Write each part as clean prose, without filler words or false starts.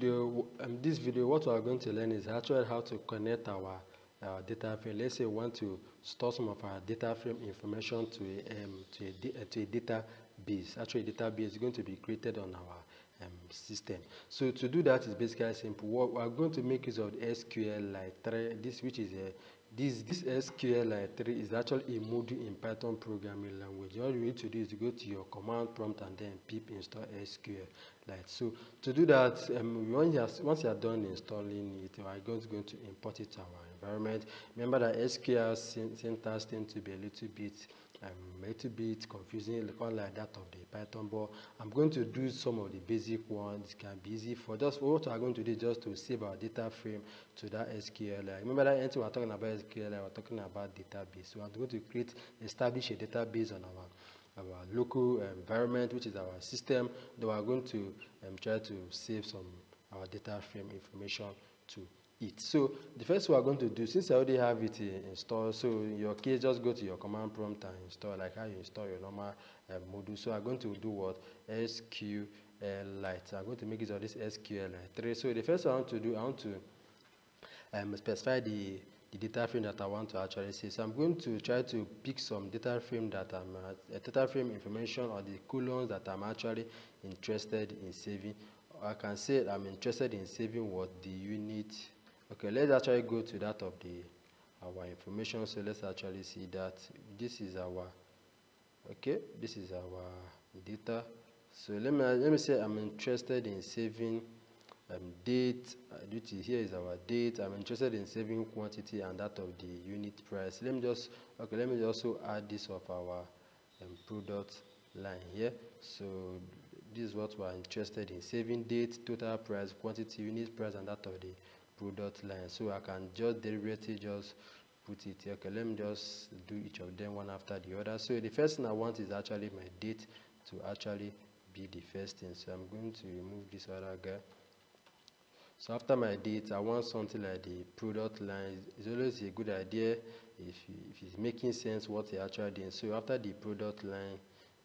video, what we are going to learn is actually how to connect our data frame. Let's say we want to store some of our data frame information to a database. Actually, a database is going to be created on our system. So to do that is basically simple. We are going to make use of SQLite3. This SQLite3 is actually a module in Python programming language. All you need to do is to go to your command prompt and then pip install SQLite. So to do that, once you are done installing it, we are going to import it to our environment. Remember that SQL syntax tends to be a little bit confusing, unlike that of the Python, but I'm going to do some of the basic ones. It can be easy for just what we are going to do, just to save our data frame to that SQLite. Remember that anything we're talking about SQLite, we're talking about database. So I'm going to establish a database on our local environment, which is our system. Then we're going to try to save some our data frame information to it. So the first thing we're going to do, since I already have it installed, so in your case, just go to your command prompt and install, like how you install your normal module. So I'm going to do what? SQLite. I'm going to make use of this SQLite3. So the first thing I want to do, I want to specify the data frame that I want to actually save. So I'm going to try to pick some data frame that data frame information, or the columns that I'm actually interested in saving. I can say I'm interested in saving what the unit. Okay, let's actually go to that of our information. So let's actually see that this is our data. So let me say I'm interested in saving date. Here is our date. I'm interested in saving quantity and that of the unit price. Let me also add this of our product line here. So this is what we're interested in: saving date, total price, quantity, unit price, and that of the product line. So I can just deliberately just put it here. Okay, let me just do each of them one after the other. So the first thing I want is actually my date to actually be the first thing. So I'm going to remove this other guy. So after my date, I want something like the product line. It's always a good idea if it's making sense what you're actually doing. So after the product line,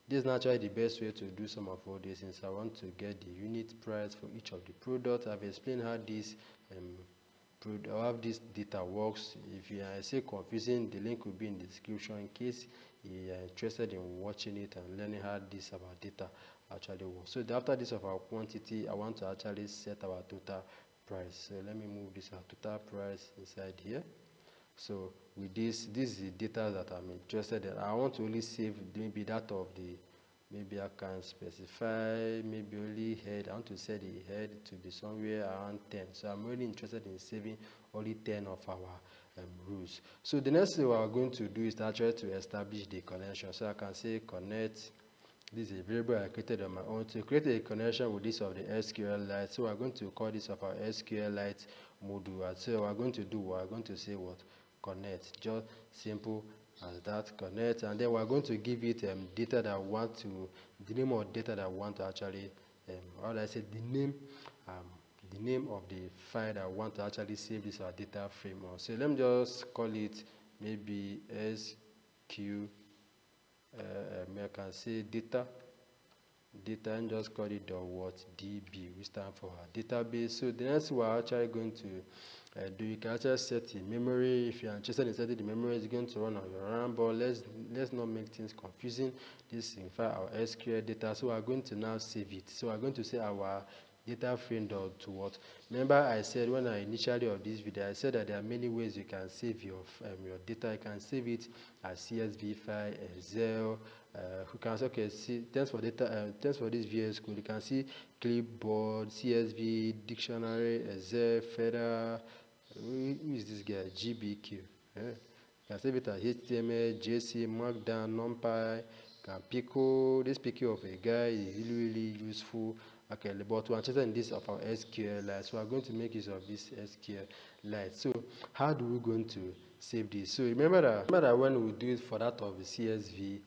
this is naturally the best way to do some of all these things. I want to get the unit price for each of the products. I've explained how this data works. If you are say confusing, the link will be in the description in case you are interested in watching it and learning how this about data actually works. So after this of our quantity, I want to actually set our total price. So let me move this our total price inside here. So with this is the data that I'm interested in. I want to only save maybe that of maybe I can specify maybe only head. I want to set the head to be somewhere around 10. So I'm really interested in saving only 10 of our rows. So the next thing we are going to do is actually to establish the connection. So I can say connect. This is a variable I created on my own to create a connection with this of the SQLite. So we're going to call this of our SQLite module. So we're going to say what? Connect. Just simple as that, connect, and then we're going to give it data that we want to, the name of data that we want to actually, how do I say, the name of the file that we want to actually save this our data frame on. So let me just call it maybe SQ. I can say data, and just call it .db, which stand for our database. So the next we're actually going to do, you can actually set the memory. If you're interested in setting the memory, it's going to run on your RAM, but let's not make things confusing. This is in fact our SQL data. So we're going to now save it. So we're going to say our data frame to what? Remember I said when I initially of this video, I said that there are many ways you can save your data. You can save it as CSV file, Excel. You can say, see, thanks for data. Thanks for this VS Code. You can see clipboard, CSV, dictionary, Excel, Federal. Who is this guy? GBQ. Yeah. You can save it as HTML, JC, Markdown, NumPy. Can Pico. This Pico of a guy is really useful. Okay, but we're interested in this of our SQLite, so we're going to make use of this SQLite. So how do we going to save this? So remember that when we do it for that of the CSV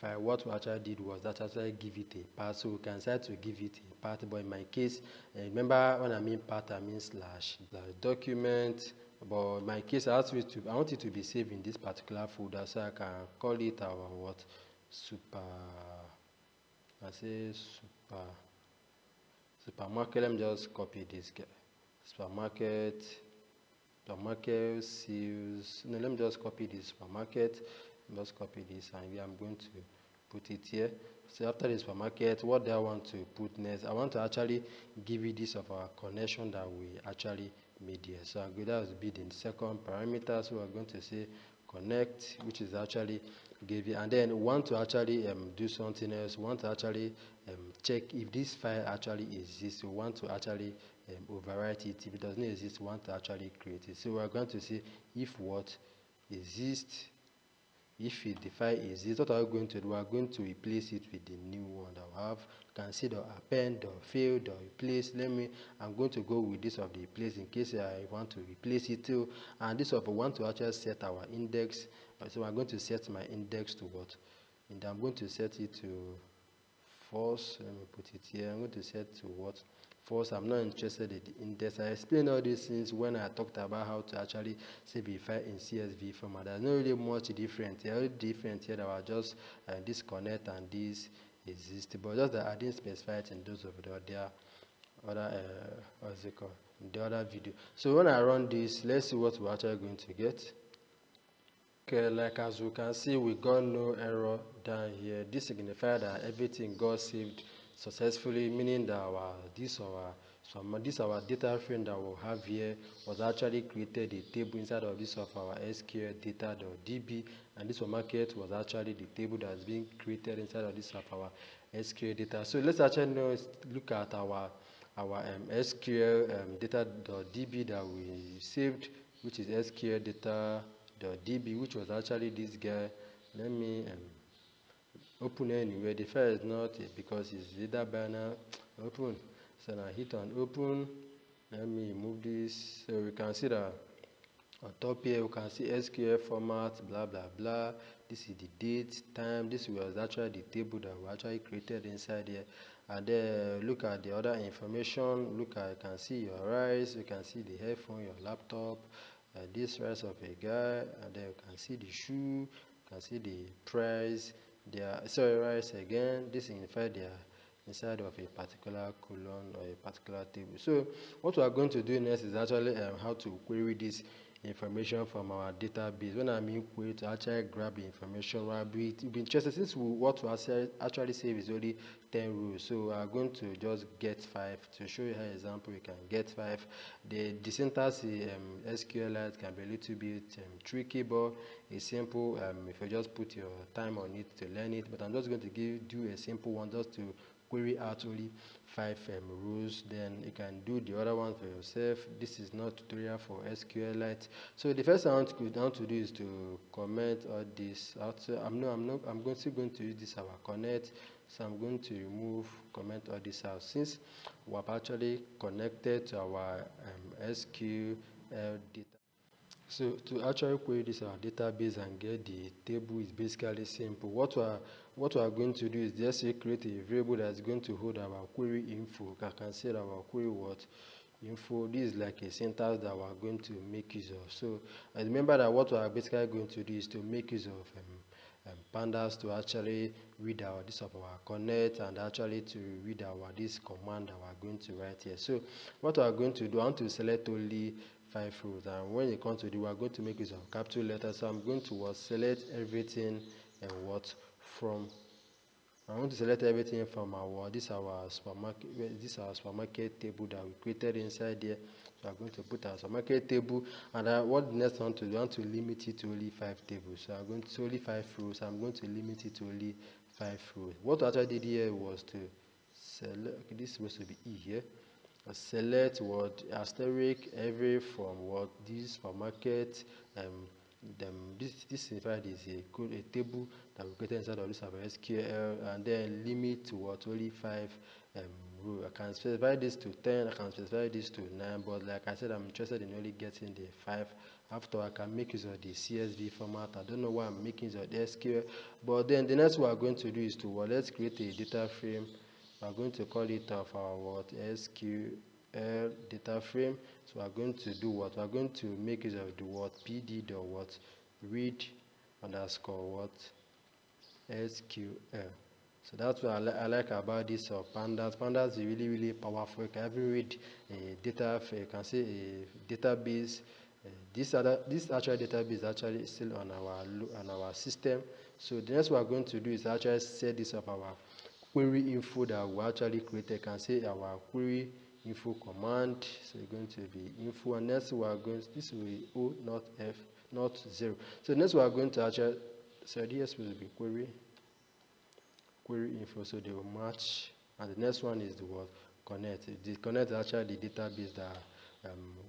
file, what we actually did was that actually give it a path. So we can decide to give it a path, but in my case, remember when I mean path, I mean slash document. But in my case, I want it to be saved in this particular folder, so I can call it our what? Super. I say super. Supermarket, let me just copy this guy. Supermarket sales. No, let me just copy this supermarket. Just copy this, and I'm going to put it here. So after the supermarket, what do I want to put next? I want to actually give you this of our connection that we actually made here. So I'm going to be the second parameter. So we're going to say connect, which is actually give you, and then we want to actually do something else. We want to actually check if this file actually exists. We want to actually overwrite it. If it doesn't exist, we want to actually create it. So we're going to say if what exists. If the file exists, what are we going to do? We are going to replace it with the new one that we have. You can see the append, the field, the replace. I'm going to go with this of the replace in case I want to replace it too. And this of I want to actually set our index. So I'm going to set my index to what? And I'm going to set it to false. Let me put it here. I'm going to set to what? False. I'm not interested in the index. I explained all these things when I talked about how to actually save a file in CSV format. There's not really much different. The only different here that I just disconnect and this exist, but just that I didn't specify it in those of the other what's it called? The other video. So when I run this, let's see what we're actually going to get. Okay, like as we can see, we got no error down here. This signifies that everything got saved successfully, meaning that this our data frame that we have here was actually created a table inside of this of our SQL data.db, and this market was actually the table that's being created inside of this of our SQL data. So let's actually look at our SQL data.db that we saved, which is SQL data.db, which was actually this guy. Let me open anyway. The file is not because it's data banner open. So now hit on open. Let me remove this so we can see that on top here we can see SQL format, blah blah blah. This is the date, time. This was actually the table that we actually created inside here. And then look at the other information. Look at, you can see your rice, you can see the headphone, your laptop, this rice of a guy, and then you can see the shoe, you can see the price. Rice again. This signifies they are inside of a particular column or a particular table. So what we are going to do next is actually how to query this information from our database. When I mean query, to actually grab the information, we'll be interested since what we actually save is only 10 rows. So we are going to just get 5 to show you how example we can get 5. The syntax SQLite can be a little bit tricky, but it's simple if you just put your time on it to learn it. But I'm just going to do a simple one just to query out only 5 rows. Then you can do the other one for yourself. This is not tutorial for SQLite. So the first thing I want to do is to comment all this out. So I'm going to use this our connect. So I'm going to remove comment all this out since we have actually connected to our SQL data. So to actually query this our database and get the table is basically simple. What we are going to do is just create a variable that's going to hold our query info. I can say that our query what info. This is like a syntax that we are going to make use of. So I remember that what we are basically going to do is to make use of pandas to actually read our connect and actually to read this command that we are going to write here. So what we are going to do, I want to select only 5 rows, and when it comes to we are going to make use of capital letters. So I'm going to select everything and from. I want to select everything from our supermarket table that we created inside here. So I'm going to put our supermarket table, and what next I want to do, I want to limit it to only 5 tables. So I'm going to only 5 rows. I'm going to limit it to only 5 rows. What I actually did here was to select. Okay, this is supposed to be E here. Select asterisk every from this supermarket. This in fact is a table that we created inside of this SQL, and then limit to only 5 rows. I can specify this to 10, I can specify this to 9, but like I said, I'm interested in only getting the 5. After I can make use of the CSV format. I don't know why I'm making use of the SQL, but then the next we are going to do is to let's create a data frame. We are going to call it of our SQL data frame. So we are going to do what? We are going to make use of the pd read underscore SQL. So that's what I like about this Pandas. Pandas is really powerful. You can even read a data, you can see a database. This actual database is actually still on our system. So the next we are going to do is actually set this up our query info that we actually created. You can say our query info command. So it's going to be info, and next we are going. This will be O, not F, not 0. So next we are going to actually. So this will be query info, so they will match. And the next one is the word connect. The connect is actually the database that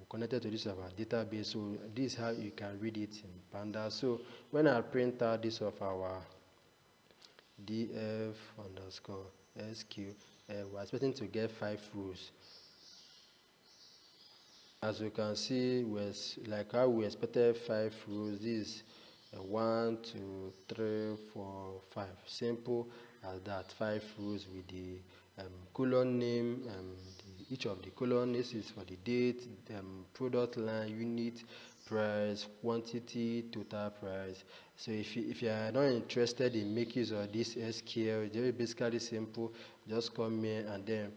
connected to this of our database. So this is how you can read it in Pandas. So when I print out this of our df underscore sq, we're expecting to get 5 rows. As you can see, like how we expected 5 rows. This is 1, 2, 3, 4, 5. Simple as that. 5 rows with the column name. Each of the column, this is for the date, product line, unit, price, quantity, total price. So if you are not interested in making use of this SQL, it's very basically simple. Just come here and then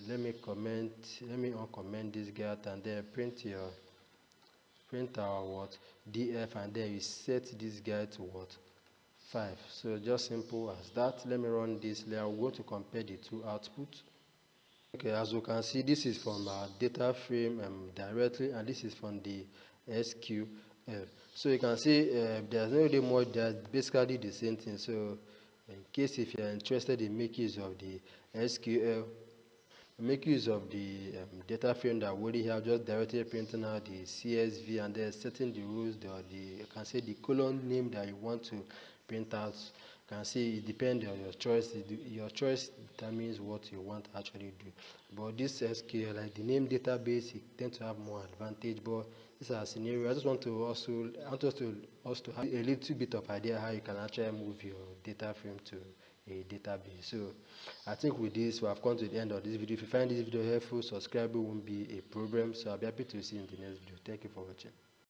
let me uncomment this guy and then print our what df, and then you set this guy to what 5. So just simple as that. Let me run this. I'm going to compare the two outputs. Okay, as you can see, this is from our data frame directly, and this is from the SQL. So you can see there's no really more, there's basically the same thing. So in case if you're interested in making use of the SQL, make use of the data frame that we already have, just directly printing out the CSV and then setting the rules, you can say the column name that you want to print out. You can see it depends on your choice. Your choice determines what you want to actually do. But this SQL, like the name database, it tends to have more advantage. But this is a scenario. I just want to also have a little bit of idea how you can actually move your data frame to a database. So I think with this we have come to the end of this video. If you find this video helpful, subscribing won't be a problem. So I'll be happy to see you in the next video. Thank you for watching.